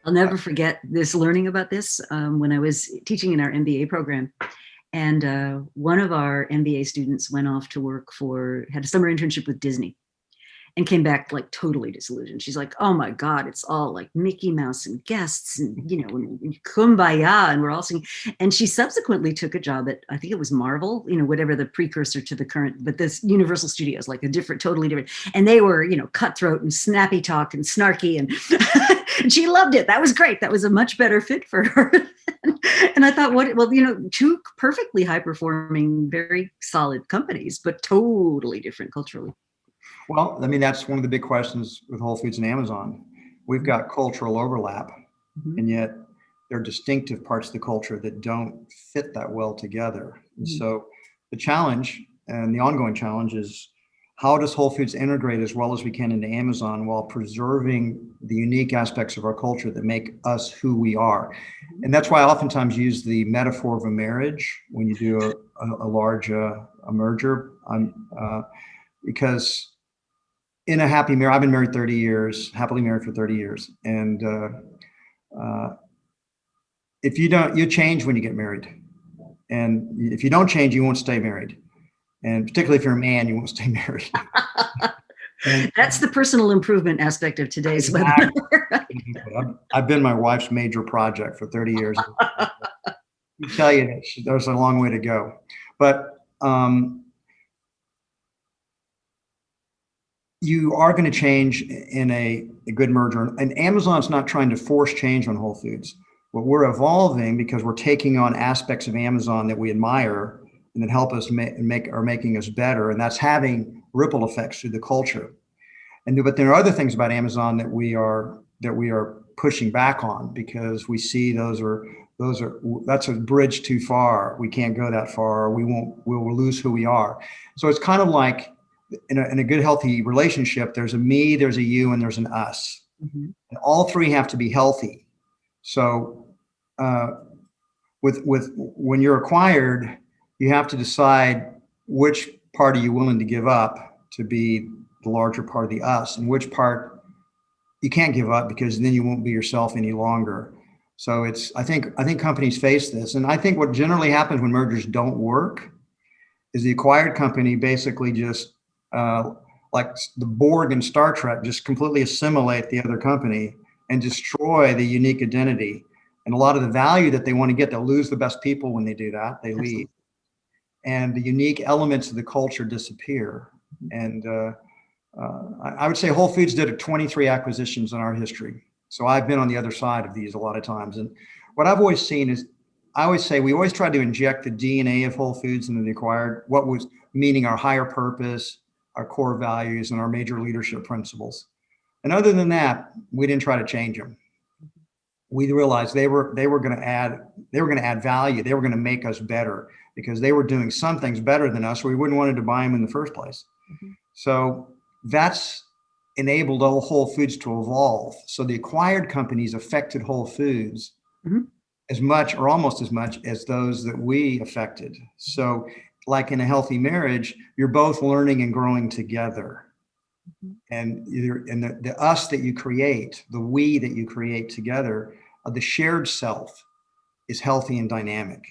I'll never forget this learning about this when I was teaching in our MBA program. And one of our MBA students went off to work had a summer internship with Disney and came back like totally disillusioned. She's like, oh my God, it's all like Mickey Mouse and guests and, and kumbaya. And we're all singing. And she subsequently took a job at, I think it was Marvel, whatever the precursor to the current, but this Universal Studios, like totally different. And they were, cutthroat and snappy talk and snarky. And, and she loved it. That was great. That was a much better fit for her. And I thought, two perfectly high performing, very solid companies, but totally different culturally. Well, I mean, that's one of the big questions with Whole Foods and Amazon. We've got cultural overlap, and yet there are distinctive parts of the culture that don't fit that well together. And so the challenge and the ongoing challenge is, how does Whole Foods integrate as well as we can into Amazon while preserving the unique aspects of our culture that make us who we are? And that's why I oftentimes use the metaphor of a marriage when you do a large merger, because in a happy marriage, I've been married 30 years, happily married for 30 years. And if you don't, you change when you get married. And if you don't change, you won't stay married. And particularly if you're a man, you won't stay married. That's the personal improvement aspect of today's webinar. Right? I've been my wife's major project for 30 years. I tell you, there's a long way to go. But you are going to change in a good merger. And Amazon's not trying to force change on Whole Foods. But we're evolving because we're taking on aspects of Amazon that we admire and that help us making us better. And that's having ripple effects through the culture. But there are other things about Amazon that we are pushing back on, because we see that's a bridge too far. We can't go that far. We'll lose who we are. So it's kind of like, in a good, healthy relationship, there's a me, there's a you, and there's an us. And all three have to be healthy. So when you're acquired, you have to decide which part are you willing to give up to be the larger part of the us, and which part you can't give up, because then you won't be yourself any longer. So I think companies face this. And I think what generally happens when mergers don't work is the acquired company basically just, like the Borg in Star Trek, just completely assimilate the other company and destroy the unique identity. And a lot of the value that they want to get, they'll lose the best people when they do that. They leave. And the unique elements of the culture disappear. And I would say Whole Foods did 23 acquisitions in our history. So I've been on the other side of these a lot of times. And what I've always seen is, I always say we always try to inject the DNA of Whole Foods into the acquired, what was meaning our higher purpose, our core values, and our major leadership principles. And other than that, we didn't try to change them. We realized they were going to add value. They were going to make us better, because they were doing some things better than us, or we wouldn't wanted to buy them in the first place. So that's enabled Whole Foods to evolve. So the acquired companies affected Whole Foods as much, or almost as much, as those that we affected. So like in a healthy marriage, you're both learning and growing together. And the us that you create, the we that you create together, the shared self is healthy and dynamic.